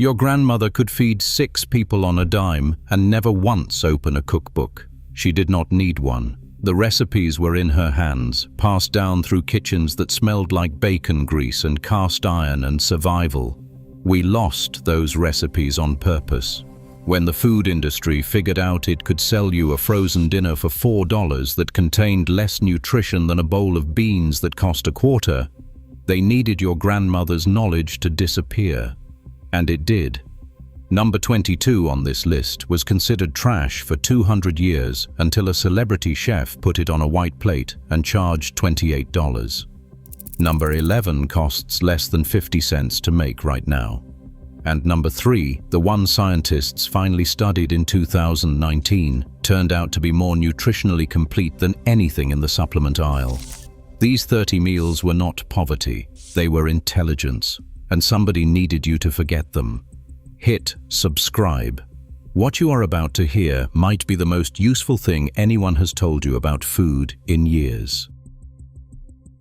Your grandmother could feed 6 people on a dime and never once open a cookbook. She did not need one. The recipes were in her hands, passed down through kitchens that smelled like bacon grease and cast iron and survival. We lost those recipes on purpose. When the food industry figured out it could sell you a frozen dinner for $4 that contained less nutrition than a bowl of beans that cost a quarter, they needed your grandmother's knowledge to disappear. And it did. Number 22 on this list was considered trash for 200 years until a celebrity chef put it on a white plate and charged $28. Number 11 costs less than 50 cents to make right now. And number 3, the one scientists finally studied in 2019, turned out to be more nutritionally complete than anything in the supplement aisle. These 30 meals were not poverty, they were intelligence, and somebody needed you to forget them. Hit subscribe. What you are about to hear might be the most useful thing anyone has told you about food in years.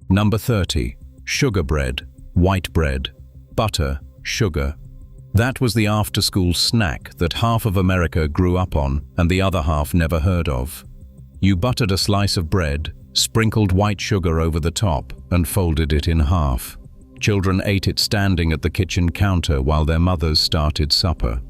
Number 30. Sugar bread, white bread, butter, sugar. That was the after-school snack that half of America grew up on and the other half never heard of. You buttered a slice of bread, sprinkled white sugar over the top, and folded it in half. Children ate it standing at the kitchen counter while their mothers started supper.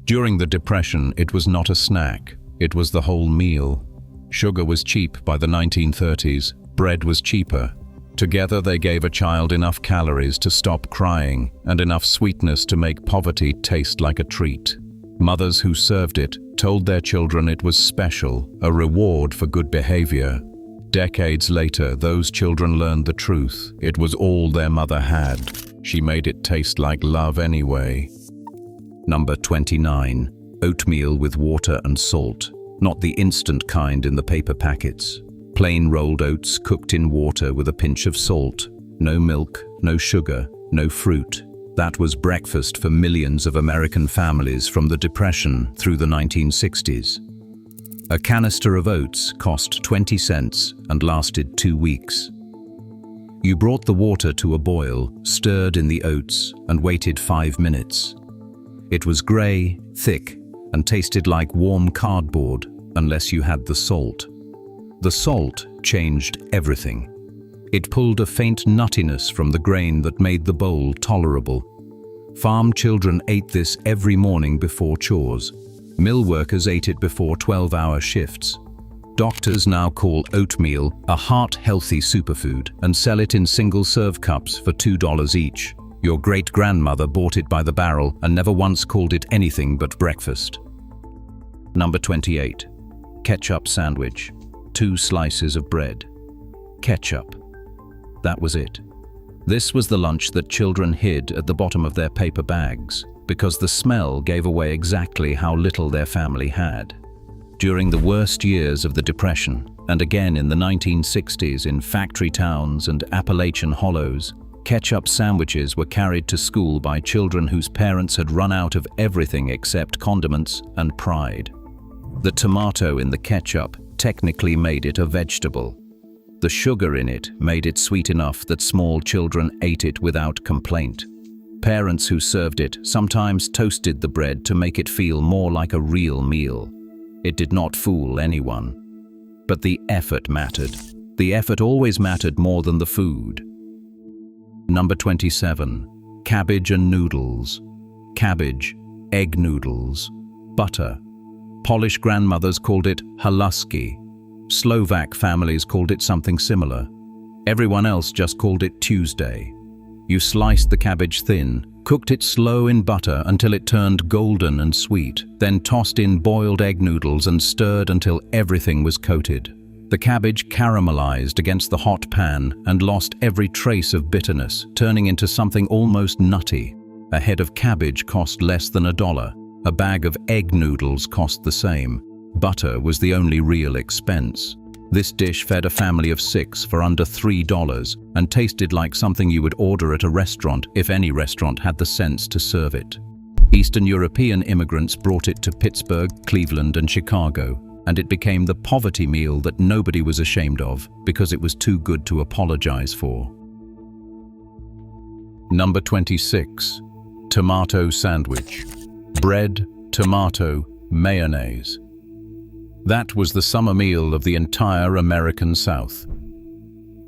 During the Depression, it was not a snack, it was the whole meal. Sugar was cheap by the 1930s, bread was cheaper. Together they gave a child enough calories to stop crying and enough sweetness to make poverty taste like a treat. Mothers who served it told their children it was special, a reward for good behavior. Decades later, those children learned the truth. It was all their mother had. She made it taste like love anyway. Number 29. Oatmeal with water and salt. Not the instant kind in the paper packets. Plain rolled oats cooked in water with a pinch of salt. No milk, no sugar, no fruit. That was breakfast for millions of American families from the Depression through the 1960s. A canister of oats cost 20 cents and lasted 2 weeks. You brought the water to a boil, stirred in the oats, and waited 5 minutes. It was grey, thick, and tasted like warm cardboard unless you had the salt. The salt changed everything. It pulled a faint nuttiness from the grain that made the bowl tolerable. Farm children ate this every morning before chores. Mill workers ate it before 12-hour shifts. Doctors now call oatmeal a heart-healthy superfood and sell it in single-serve cups for $2 each. Your great-grandmother bought it by the barrel and never once called it anything but breakfast. Number 28. Ketchup sandwich. 2 slices of bread. Ketchup. That was it. This was the lunch that children hid at the bottom of their paper bags, because the smell gave away exactly how little their family had. During the worst years of the Depression, and again in the 1960s in factory towns and Appalachian hollows, ketchup sandwiches were carried to school by children whose parents had run out of everything except condiments and pride. The tomato in the ketchup technically made it a vegetable. The sugar in it made it sweet enough that small children ate it without complaint. Parents who served it sometimes toasted the bread to make it feel more like a real meal. It did not fool anyone. But the effort mattered. The effort always mattered more than the food. Number 27. Cabbage and noodles. Cabbage, egg noodles, butter. Polish grandmothers called it haluski. Slovak families called it something similar. Everyone else just called it Tuesday. You sliced the cabbage thin, cooked it slow in butter until it turned golden and sweet, then tossed in boiled egg noodles and stirred until everything was coated. The cabbage caramelized against the hot pan and lost every trace of bitterness, turning into something almost nutty. A head of cabbage cost less than $1. A bag of egg noodles cost the same. Butter was the only real expense. This dish fed a family of 6 for under $3 and tasted like something you would order at a restaurant if any restaurant had the sense to serve it. Eastern European immigrants brought it to Pittsburgh, Cleveland, and Chicago, and it became the poverty meal that nobody was ashamed of because it was too good to apologize for. Number 26. tomato sandwich. Bread, tomato, mayonnaise. That was the summer meal of the entire American South.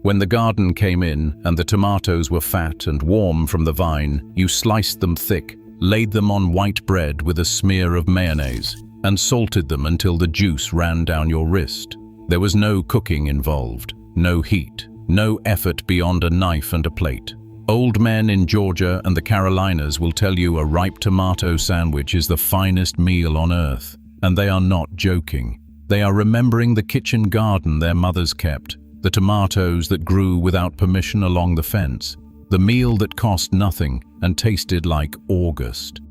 When the garden came in and the tomatoes were fat and warm from the vine, you sliced them thick, laid them on white bread with a smear of mayonnaise, and salted them until the juice ran down your wrist. There was no cooking involved, no heat, no effort beyond a knife and a plate. Old men in Georgia and the Carolinas will tell you a ripe tomato sandwich is the finest meal on earth, and they are not joking. They are remembering the kitchen garden their mothers kept, the tomatoes that grew without permission along the fence, the meal that cost nothing and tasted like August.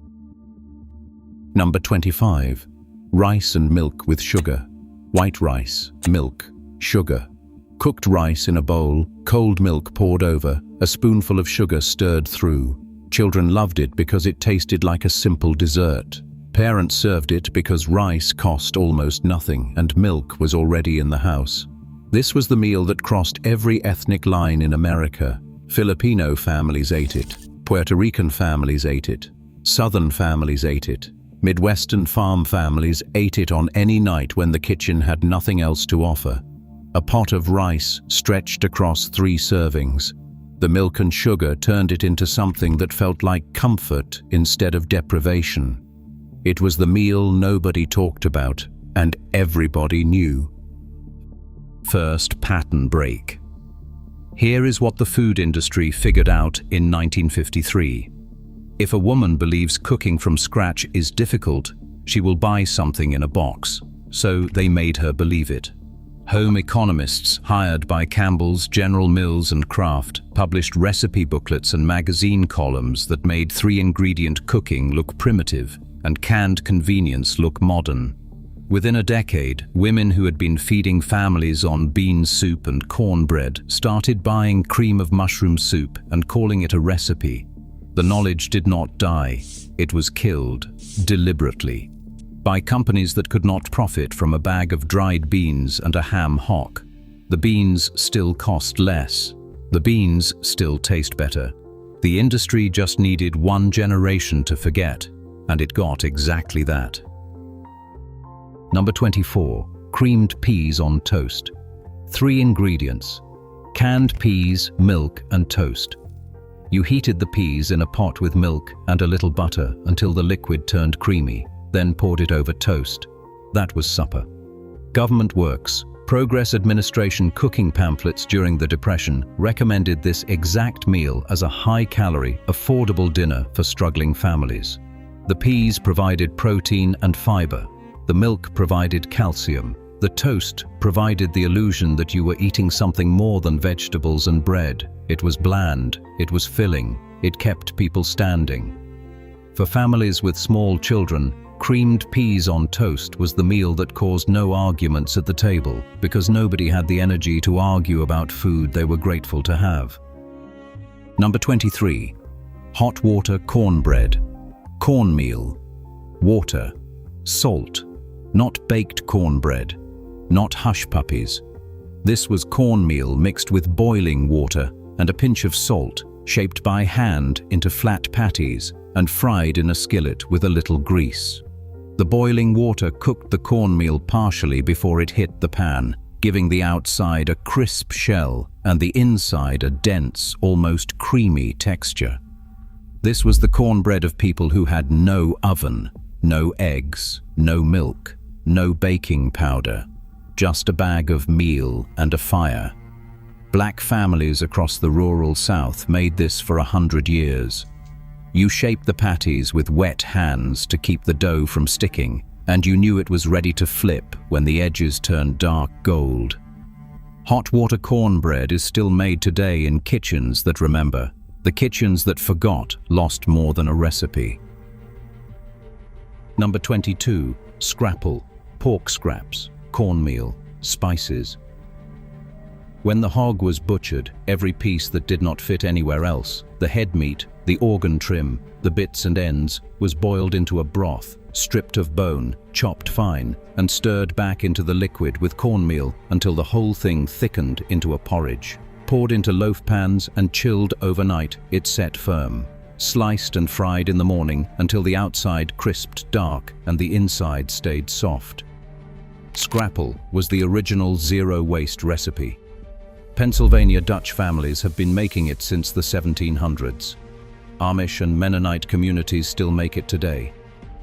Number 25. Rice and milk with sugar. White rice, milk, sugar. Cooked rice in a bowl, cold milk poured over, a spoonful of sugar stirred through. Children loved it because it tasted like a simple dessert. Parents served it because rice cost almost nothing and milk was already in the house. This was the meal that crossed every ethnic line in America. Filipino families ate it. Puerto Rican families ate it. Southern families ate it. Midwestern farm families ate it on any night when the kitchen had nothing else to offer. A pot of rice stretched across 3 servings. The milk and sugar turned it into something that felt like comfort instead of deprivation. It was the meal nobody talked about, and everybody knew. First pattern break. Here is what the food industry figured out in 1953. If a woman believes cooking from scratch is difficult, she will buy something in a box. So they made her believe it. Home economists hired by Campbell's, General Mills and Kraft published recipe booklets and magazine columns that made 3-ingredient cooking look primitive and canned convenience look modern. Within a decade, women who had been feeding families on bean soup and cornbread started buying cream of mushroom soup and calling it a recipe. The knowledge did not die, it was killed, deliberately, by companies that could not profit from a bag of dried beans and a ham hock. The beans still cost less. The beans still taste better. The industry just needed 1 generation to forget, and it got exactly that. Number 24. Creamed peas on toast. 3 ingredients: canned peas, milk, and toast. You heated the peas in a pot with milk and a little butter until the liquid turned creamy, then poured it over toast. That was supper. Government Works, Progress Administration cooking pamphlets during the Depression recommended this exact meal as a high-calorie, affordable dinner for struggling families. The peas provided protein and fiber. The milk provided calcium. The toast provided the illusion that you were eating something more than vegetables and bread. It was bland, it was filling, it kept people standing. For families with small children, creamed peas on toast was the meal that caused no arguments at the table because nobody had the energy to argue about food they were grateful to have. Number 23. Hot water cornbread. Cornmeal. Water. Salt. Not baked cornbread. Not hush puppies. This was cornmeal mixed with boiling water and a pinch of salt, shaped by hand into flat patties and fried in a skillet with a little grease. The boiling water cooked the cornmeal partially before it hit the pan, giving the outside a crisp shell and the inside a dense, almost creamy texture. This was the cornbread of people who had no oven, no eggs, no milk, no baking powder, just a bag of meal and a fire. Black families across the rural South made this for 100 years. You shaped the patties with wet hands to keep the dough from sticking, and you knew it was ready to flip when the edges turned dark gold. Hot water cornbread is still made today in kitchens that remember. The kitchens that forgot lost more than a recipe. Number 22. Scrapple. Pork scraps, cornmeal, spices. When the hog was butchered, every piece that did not fit anywhere else, the head meat, the organ trim, the bits and ends, was boiled into a broth, stripped of bone, chopped fine, and stirred back into the liquid with cornmeal until the whole thing thickened into a porridge. Poured into loaf pans and chilled overnight, it set firm. sliced and fried in the morning until the outside crisped dark and the inside stayed soft. Scrapple was the original zero-waste recipe. Pennsylvania Dutch families have been making it since the 1700s. Amish and Mennonite communities still make it today.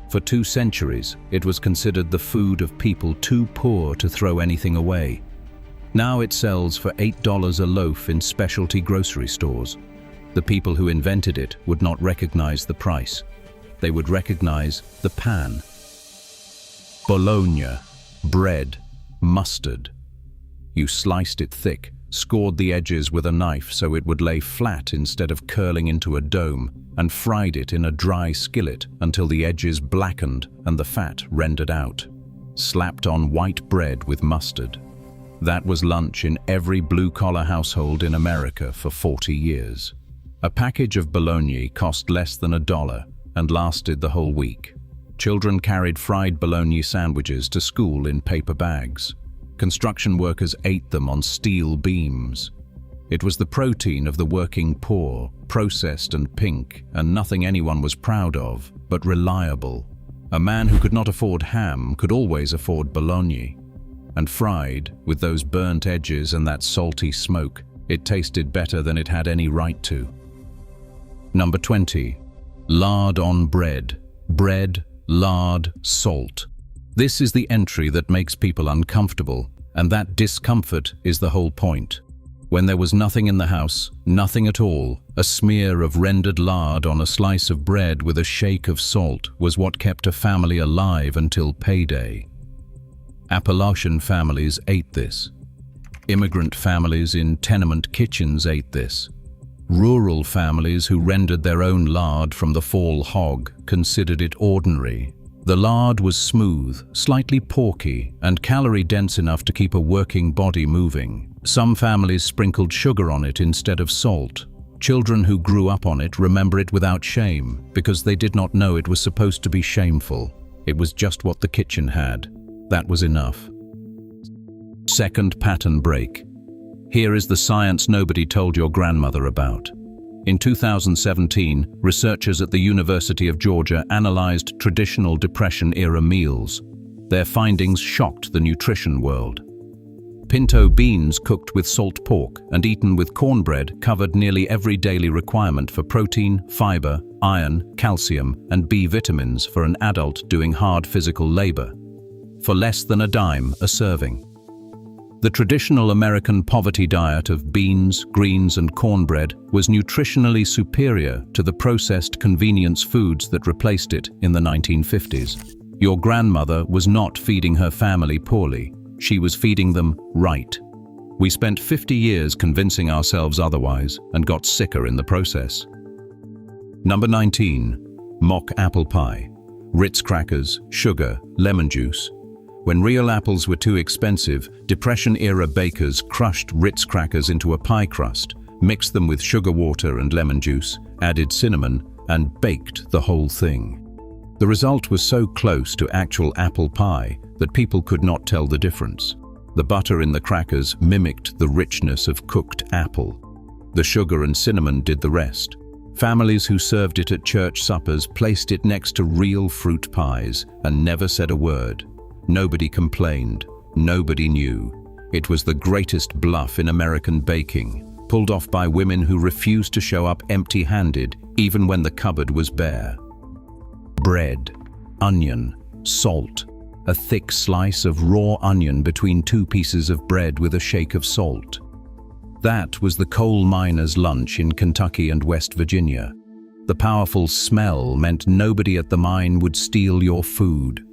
For 2 centuries, it was considered the food of people too poor to throw anything away. Now it sells for $8 a loaf in specialty grocery stores. The people who invented it would not recognize the price. They would recognize the pan. Bologna, bread, mustard. You sliced it thick, scored the edges with a knife so it would lay flat instead of curling into a dome, and fried it in a dry skillet until the edges blackened and the fat rendered out. Slapped on white bread with mustard. That was lunch in every blue-collar household in America for 40 years. A package of bologna cost less than $1 and lasted the whole week. Children carried fried bologna sandwiches to school in paper bags. Construction workers ate them on steel beams. It was the protein of the working poor, processed and pink, and nothing anyone was proud of, but reliable. A man who could not afford ham could always afford bologna. And fried, with those burnt edges and that salty smoke, it tasted better than it had any right to. Number 20. Lard on bread. Bread, lard, salt. This is the entry that makes people uncomfortable, and that discomfort is the whole point. When there was nothing in the house, nothing at all, a smear of rendered lard on a slice of bread with a shake of salt was what kept a family alive until payday. Appalachian families ate this. Immigrant families in tenement kitchens ate this. Rural families who rendered their own lard from the fall hog considered it ordinary. The lard was smooth, slightly porky, and calorie-dense enough to keep a working body moving. Some families sprinkled sugar on it instead of salt. Children who grew up on it remember it without shame, because they did not know it was supposed to be shameful. It was just what the kitchen had. That was enough. Second pattern break. Here is the science nobody told your grandmother about. In 2017, researchers at the University of Georgia analyzed traditional Depression-era meals. Their findings shocked the nutrition world. Pinto beans cooked with salt pork and eaten with cornbread covered nearly every daily requirement for protein, fiber, iron, calcium, and B vitamins for an adult doing hard physical labor. For less than $0.10 a serving. The traditional American poverty diet of beans, greens, and cornbread was nutritionally superior to the processed convenience foods that replaced it in the 1950s. Your grandmother was not feeding her family poorly. She was feeding them right. We spent 50 years convincing ourselves otherwise and got sicker in the process. Number 19. Mock apple pie. Ritz crackers, sugar, lemon juice. When real apples were too expensive, Depression-era bakers crushed Ritz crackers into a pie crust, mixed them with sugar water and lemon juice, added cinnamon, and baked the whole thing. The result was so close to actual apple pie that people could not tell the difference. The butter in the crackers mimicked the richness of cooked apple. The sugar and cinnamon did the rest. Families who served it at church suppers placed it next to real fruit pies and never said a word. Nobody complained. Nobody knew. It was the greatest bluff in American baking, pulled off by women who refused to show up empty-handed even when the cupboard was bare. Bread, onion, salt. A thick slice of raw onion between 2 pieces of bread with a shake of salt. That was the coal miner's lunch in Kentucky and West Virginia. The powerful smell meant nobody at the mine would steal your food.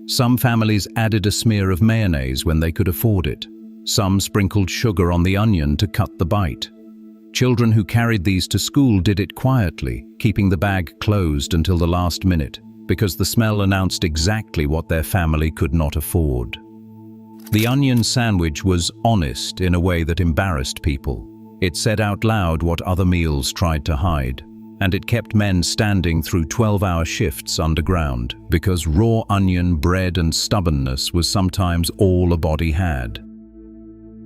Some families added a smear of mayonnaise when they could afford it. Some sprinkled sugar on the onion to cut the bite. Children who carried these to school did it quietly, keeping the bag closed until the last minute, because the smell announced exactly what their family could not afford. The onion sandwich was honest in a way that embarrassed people. It said out loud what other meals tried to hide. And it kept men standing through 12-hour shifts underground, because raw onion, bread, and stubbornness was sometimes all a body had.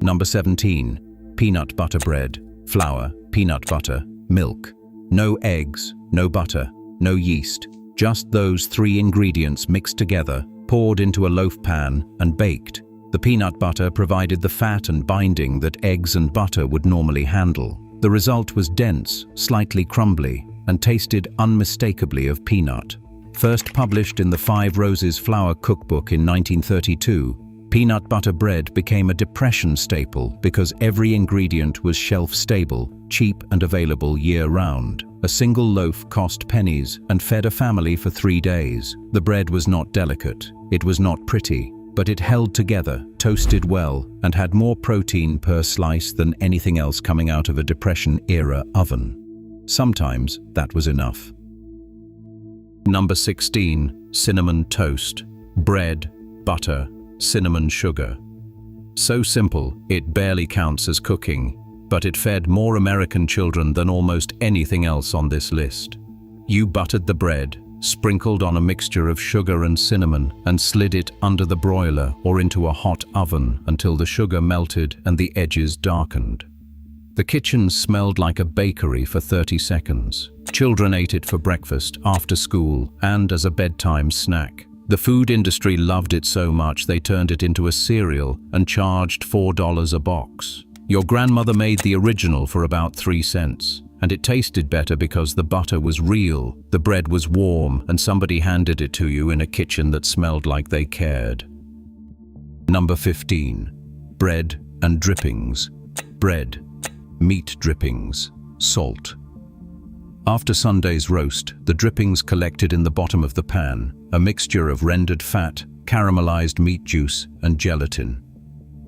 Number 17. Peanut butter bread. Flour, peanut butter, milk. No eggs, no butter, no yeast, just those 3 ingredients mixed together, poured into a loaf pan and baked. The peanut butter provided the fat and binding that eggs and butter would normally handle. The result was dense, slightly crumbly, and tasted unmistakably of peanut. First published in the 5 Roses Flour Cookbook in 1932, peanut butter bread became a depression staple because every ingredient was shelf-stable, cheap and available year-round. A single loaf cost pennies and fed a family for 3 days. The bread was not delicate, it was not pretty, but it held together, toasted well, and had more protein per slice than anything else coming out of a Depression-era oven. Sometimes that was enough. Number 16. Cinnamon toast. Bread, butter, cinnamon sugar. So simple, it barely counts as cooking, but it fed more American children than almost anything else on this list. You buttered the bread, sprinkled on a mixture of sugar and cinnamon, and slid it under the broiler or into a hot oven until the sugar melted and the edges darkened. The kitchen smelled like a bakery for 30 seconds. Children ate it for breakfast, after school, and as a bedtime snack. The food industry loved it so much they turned it into a cereal and charged $4 a box. Your grandmother made the original for about 3 cents, and it tasted better because the butter was real, the bread was warm, and somebody handed it to you in a kitchen that smelled like they cared. Number 15. Bread and drippings. Bread, meat drippings, salt. After Sunday's roast, the drippings collected in the bottom of the pan, a mixture of rendered fat, caramelized meat juice, and gelatin.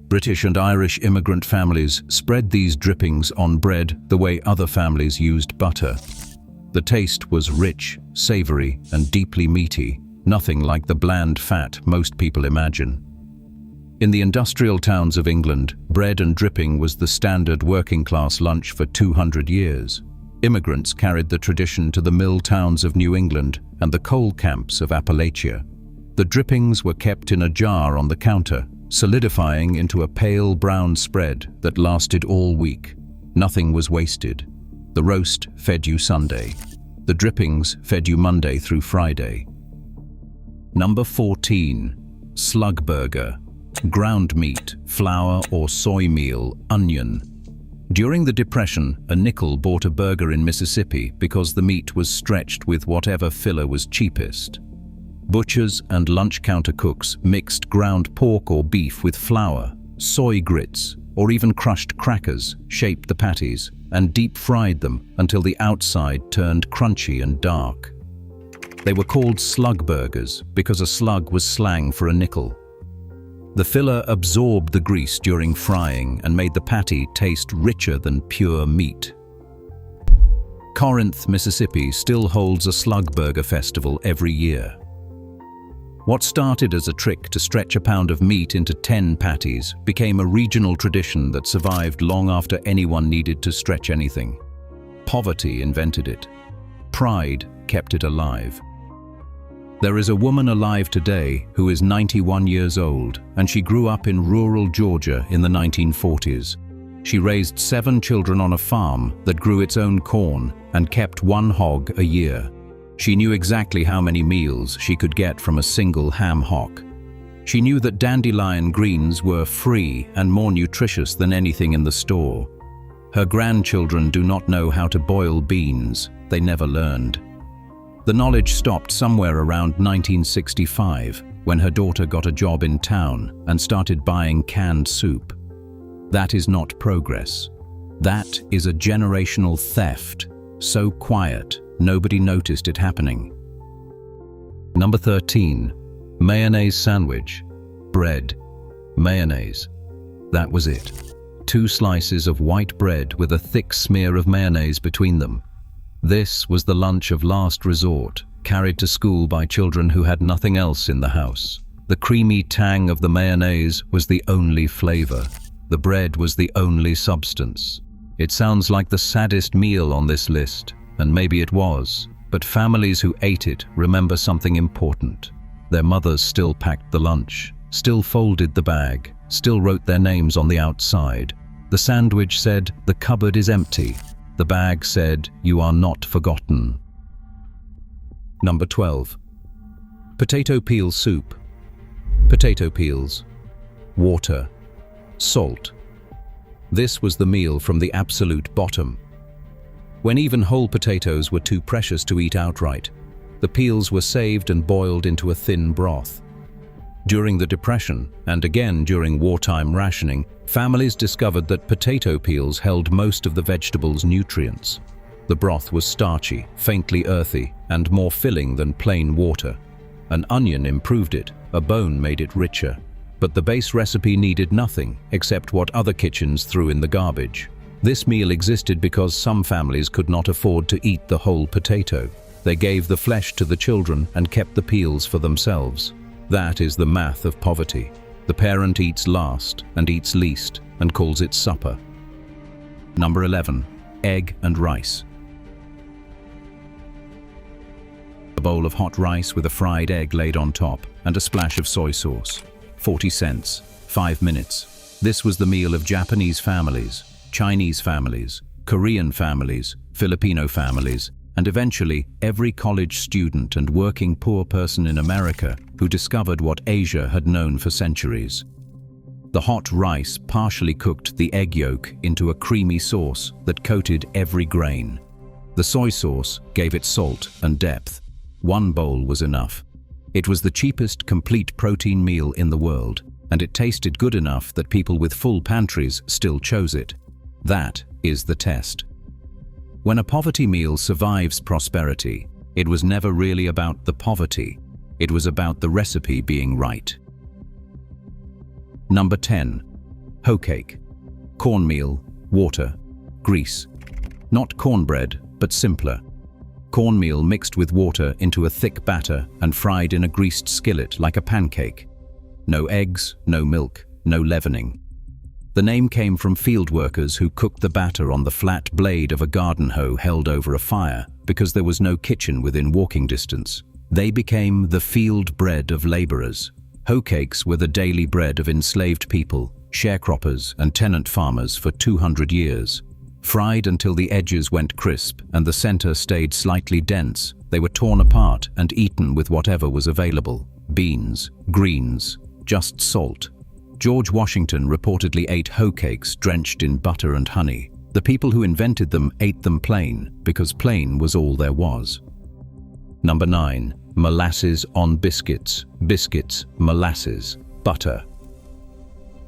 British and Irish immigrant families spread these drippings on bread the way other families used butter. The taste was rich, savory, and deeply meaty, nothing like the bland fat most people imagine. In the industrial towns of England, bread and dripping was the standard working-class lunch for 200 years. Immigrants carried the tradition to the mill towns of New England and the coal camps of Appalachia. The drippings were kept in a jar on the counter, solidifying into a pale brown spread that lasted all week. Nothing was wasted. The roast fed you Sunday. The drippings fed you Monday through Friday. Number 14. Slug burger. Ground meat, flour or soy meal, onion. During the Depression, a nickel bought a burger in Mississippi because the meat was stretched with whatever filler was cheapest. Butchers and lunch counter cooks mixed ground pork or beef with flour, soy grits, or even crushed crackers, shaped the patties, and deep-fried them until the outside turned crunchy and dark. They were called slug burgers because a slug was slang for a nickel. The filler absorbed the grease during frying and made the patty taste richer than pure meat. Corinth, Mississippi still holds a slug burger festival every year. What started as a trick to stretch a pound of meat into 10 patties became a regional tradition that survived long after anyone needed to stretch anything. Poverty invented it. Pride kept it alive. There is a woman alive today who is 91 years old, and she grew up in rural Georgia in the 1940s. She raised 7 children on a farm that grew its own corn and kept 1 hog a year. She knew exactly how many meals she could get from a single ham hock. She knew that dandelion greens were free and more nutritious than anything in the store. Her grandchildren do not know how to boil beans. They never learned. The knowledge stopped somewhere around 1965, when her daughter got a job in town and started buying canned soup. That is not progress. That is a generational theft, so quiet, nobody noticed it happening. Number 13. Mayonnaise sandwich. Bread. Mayonnaise. That was it. 2 slices of white bread with a thick smear of mayonnaise between them. This was the lunch of last resort, carried to school by children who had nothing else in the house. The creamy tang of the mayonnaise was the only flavor. The bread was the only substance. It sounds like the saddest meal on this list, and maybe it was, but families who ate it remember something important. Their mothers still packed the lunch, still folded the bag, still wrote their names on the outside. The sandwich said, "The cupboard is empty." The bag said, "You are not forgotten." Number 12. Potato peel soup. Potato peels, water, salt. This was the meal from the absolute bottom. When even whole potatoes were too precious to eat outright, the peels were saved and boiled into a thin broth. During the Depression, and again during wartime rationing, families discovered that potato peels held most of the vegetable's nutrients. The broth was starchy, faintly earthy, and more filling than plain water. An onion improved it, a bone made it richer. But the base recipe needed nothing except what other kitchens threw in the garbage. This meal existed because some families could not afford to eat the whole potato. They gave the flesh to the children and kept the peels for themselves. That is the math of poverty. The parent eats last and eats least and calls it supper. Number 11. Egg and rice. A bowl of hot rice with a fried egg laid on top and a splash of soy sauce. 40 cents, 5 minutes. This was the meal of Japanese families, Chinese families, Korean families, Filipino families, and eventually every college student and working poor person in America who discovered what Asia had known for centuries. The hot rice partially cooked the egg yolk into a creamy sauce that coated every grain. The soy sauce gave it salt and depth. One bowl was enough. It was the cheapest complete protein meal in the world, and it tasted good enough that people with full pantries still chose it. That is the test. When a poverty meal survives prosperity, it was never really about the poverty. It was about the recipe being right. Number 10. Hoe cake. Cornmeal, water, grease. Not cornbread, but simpler. Cornmeal mixed with water into a thick batter and fried in a greased skillet like a pancake. No eggs, no milk, no leavening. The name came from field workers who cooked the batter on the flat blade of a garden hoe held over a fire because there was no kitchen within walking distance. They became the field bread of laborers. Hoe cakes were the daily bread of enslaved people, sharecroppers and tenant farmers for 200 years. Fried until the edges went crisp and the center stayed slightly dense, they were torn apart and eaten with whatever was available. Beans, greens, just salt. George Washington reportedly ate hoe cakes drenched in butter and honey. The people who invented them ate them plain because plain was all there was. Number 9. Molasses on biscuits. Biscuits, molasses, butter.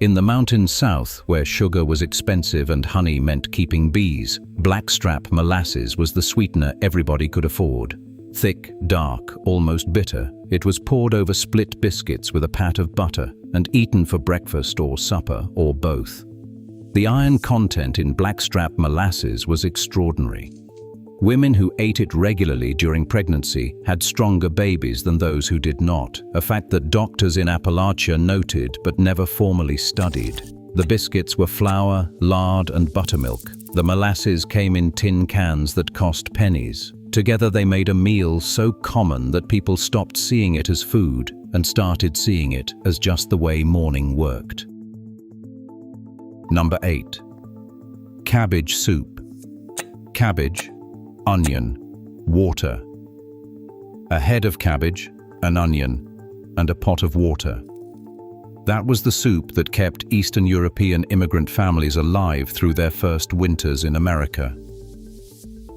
In the mountains south, where sugar was expensive and honey meant keeping bees, blackstrap molasses was the sweetener everybody could afford. Thick, dark, almost bitter, it was poured over split biscuits with a pat of butter and eaten for breakfast or supper or both. The iron content in blackstrap molasses was extraordinary. Women who ate it regularly during pregnancy had stronger babies than those who did not, a fact that doctors in Appalachia noted but never formally studied. The biscuits were flour, lard, and buttermilk. The molasses came in tin cans that cost pennies. Together they made a meal so common that people stopped seeing it as food and started seeing it as just the way morning worked. Number 8. Cabbage soup. Cabbage, onion, water. A head of cabbage, an onion, and a pot of water. That was the soup that kept Eastern European immigrant families alive through their first winters in America.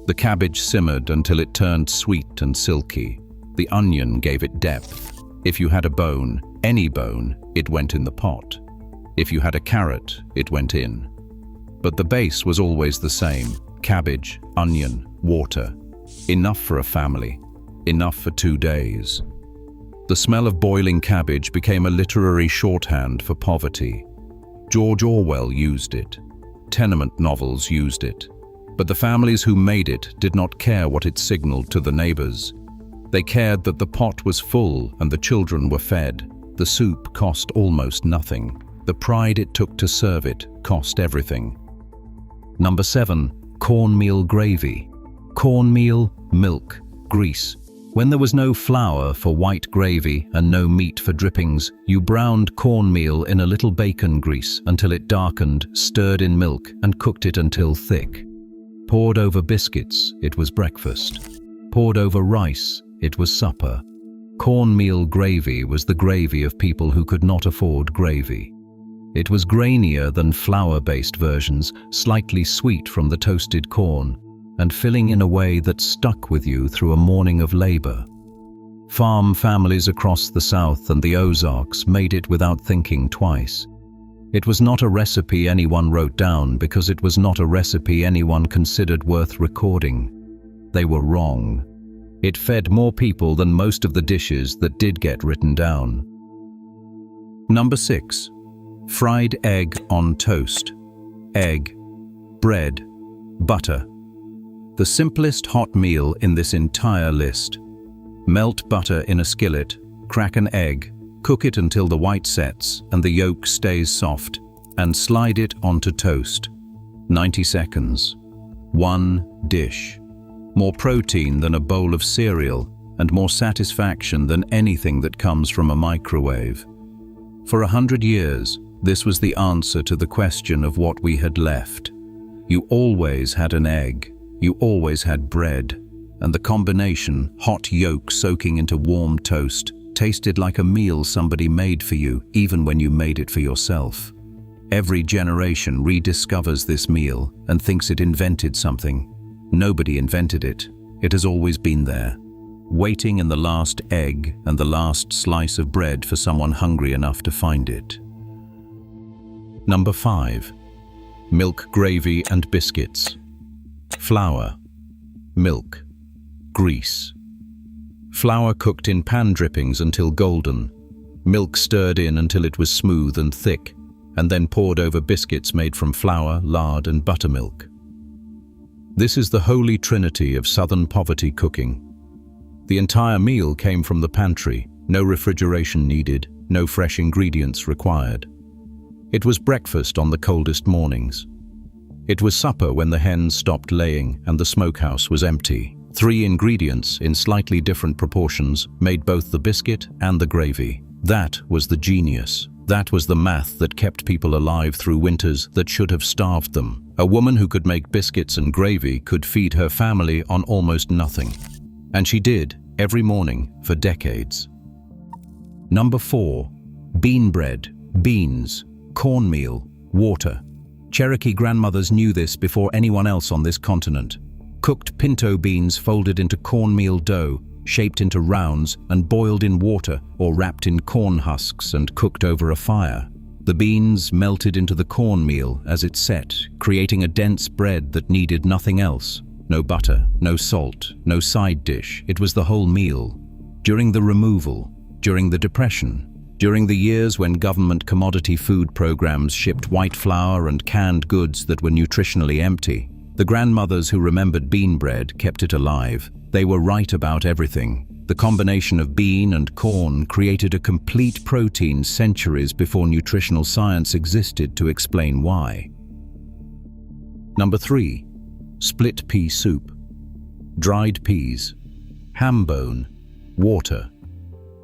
The cabbage simmered until it turned sweet and silky. The onion gave it depth. If you had a bone, any bone, it went in the pot. If you had a carrot, it went in. But the base was always the same: cabbage, onion, water. Enough for a family. Enough for 2 days. The smell of boiling cabbage became a literary shorthand for poverty. George Orwell used it. Tenement novels used it. But the families who made it did not care what it signaled to the neighbors. They cared that the pot was full and the children were fed. The soup cost almost nothing. The pride it took to serve it cost everything. Number 7. Cornmeal gravy. Cornmeal, milk, grease. When there was no flour for white gravy and no meat for drippings, you browned cornmeal in a little bacon grease until it darkened, stirred in milk, and cooked it until thick. Poured over biscuits, it was breakfast. Poured over rice, it was supper. Cornmeal gravy was the gravy of people who could not afford gravy. It was grainier than flour-based versions, slightly sweet from the toasted corn, and filling in a way that stuck with you through a morning of labor. Farm families across the South and the Ozarks made it without thinking twice. It was not a recipe anyone wrote down because it was not a recipe anyone considered worth recording. They were wrong. It fed more people than most of the dishes that did get written down. Number 6. Fried egg on toast. Egg, bread, butter. The simplest hot meal in this entire list. Melt butter in a skillet, crack an egg, cook it until the white sets and the yolk stays soft, and slide it onto toast. 90 seconds. One dish. More protein than a bowl of cereal, and more satisfaction than anything that comes from a microwave. For 100 years, this was the answer to the question of what we had left. You always had an egg, you always had bread, and the combination, hot yolk soaking into warm toast, tasted like a meal somebody made for you, even when you made it for yourself. Every generation rediscovers this meal and thinks it invented something. Nobody invented it. It has always been there, waiting in the last egg and the last slice of bread for someone hungry enough to find it. Number 5. Milk gravy and biscuits. Flour, milk, grease. Flour cooked in pan drippings until golden, milk stirred in until it was smooth and thick, and then poured over biscuits made from flour, lard, and buttermilk. This is the holy trinity of Southern poverty cooking. The entire meal came from the pantry, no refrigeration needed, no fresh ingredients required. It was breakfast on the coldest mornings. It was supper when the hens stopped laying and the smokehouse was empty. 3 ingredients in slightly different proportions made both the biscuit and the gravy. That was the genius. That was the math that kept people alive through winters that should have starved them. A woman who could make biscuits and gravy could feed her family on almost nothing. And she did, every morning, for decades. Number 4. Bean bread, beans, cornmeal, water. Cherokee grandmothers knew this before anyone else on this continent. Cooked pinto beans folded into cornmeal dough, shaped into rounds and boiled in water or wrapped in corn husks and cooked over a fire. The beans melted into the cornmeal as it set, creating a dense bread that needed nothing else. No butter, no salt, no side dish. It was the whole meal. During the removal, during the Depression, during the years when government commodity food programs shipped white flour and canned goods that were nutritionally empty, the grandmothers who remembered bean bread kept it alive. They were right about everything. The combination of bean and corn created a complete protein centuries before nutritional science existed to explain why. Number 3. Split pea soup. Dried peas, ham bone, water.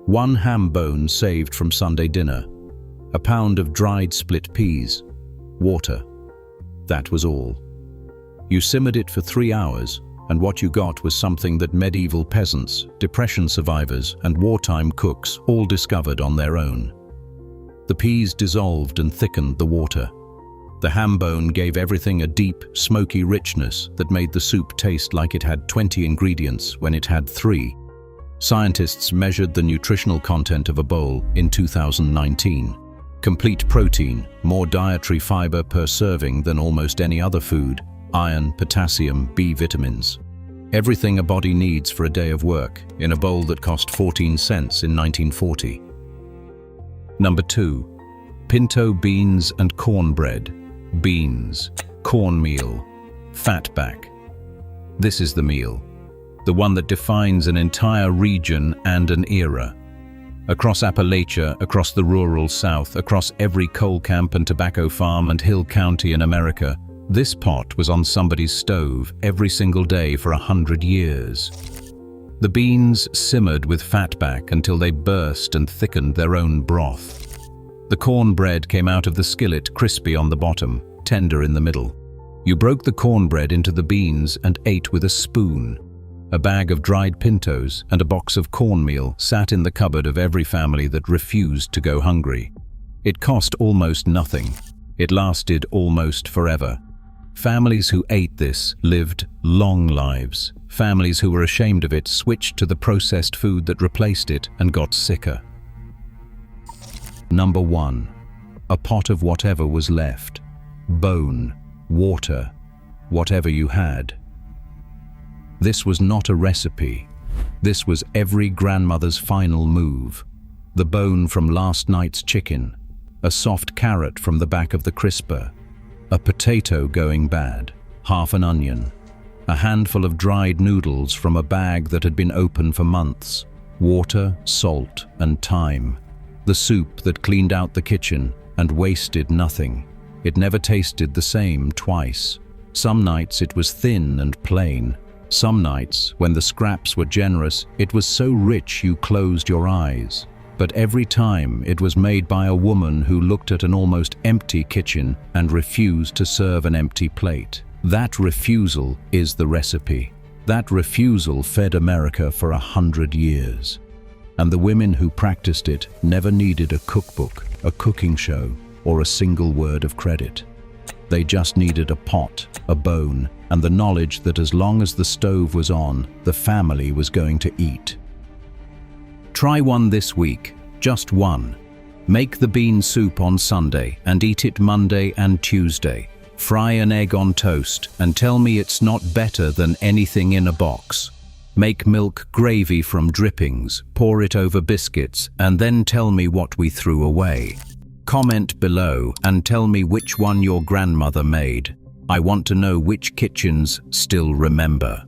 1 ham bone saved from Sunday dinner. A pound of dried split peas, water. That was all. You simmered it for 3 hours, and what you got was something that medieval peasants, depression survivors, and wartime cooks all discovered on their own. The peas dissolved and thickened the water. The ham bone gave everything a deep, smoky richness that made the soup taste like it had 20 ingredients when it had 3. Scientists measured the nutritional content of a bowl in 2019. Complete protein, more dietary fiber per serving than almost any other food, iron, potassium, B vitamins. Everything a body needs for a day of work, in a bowl that cost 14 cents in 1940. Number 2. Pinto beans and cornbread. Beans, cornmeal, fatback. This is the meal. The one that defines an entire region and an era. Across Appalachia, across the rural South, across every coal camp and tobacco farm and hill county in America, this pot was on somebody's stove every single day for 100 years. The beans simmered with fatback until they burst and thickened their own broth. The cornbread came out of the skillet crispy on the bottom, tender in the middle. You broke the cornbread into the beans and ate with a spoon. A bag of dried pintos and a box of cornmeal sat in the cupboard of every family that refused to go hungry. It cost almost nothing. It lasted almost forever. Families who ate this lived long lives. Families who were ashamed of it switched to the processed food that replaced it and got sicker. Number 1. A pot of whatever was left. Bone, water, whatever you had. This was not a recipe. This was every grandmother's final move. The bone from last night's chicken, a soft carrot from the back of the crisper, a potato going bad, half an onion, a handful of dried noodles from a bag that had been open for months, water, salt, and thyme, the soup that cleaned out the kitchen and wasted nothing. It never tasted the same twice. Some nights it was thin and plain. Some nights, when the scraps were generous, it was so rich you closed your eyes. But every time it was made by a woman who looked at an almost empty kitchen and refused to serve an empty plate. That refusal is the recipe. That refusal fed America for 100 years. And the women who practiced it never needed a cookbook, a cooking show, or a single word of credit. They just needed a pot, a bone, and the knowledge that as long as the stove was on, the family was going to eat. Try one this week, just one. Make the bean soup on Sunday and eat it Monday and Tuesday. Fry an egg on toast and tell me it's not better than anything in a box. Make milk gravy from drippings, pour it over biscuits, and then tell me what we threw away. Comment below and tell me which one your grandmother made. I want to know which kitchens still remember.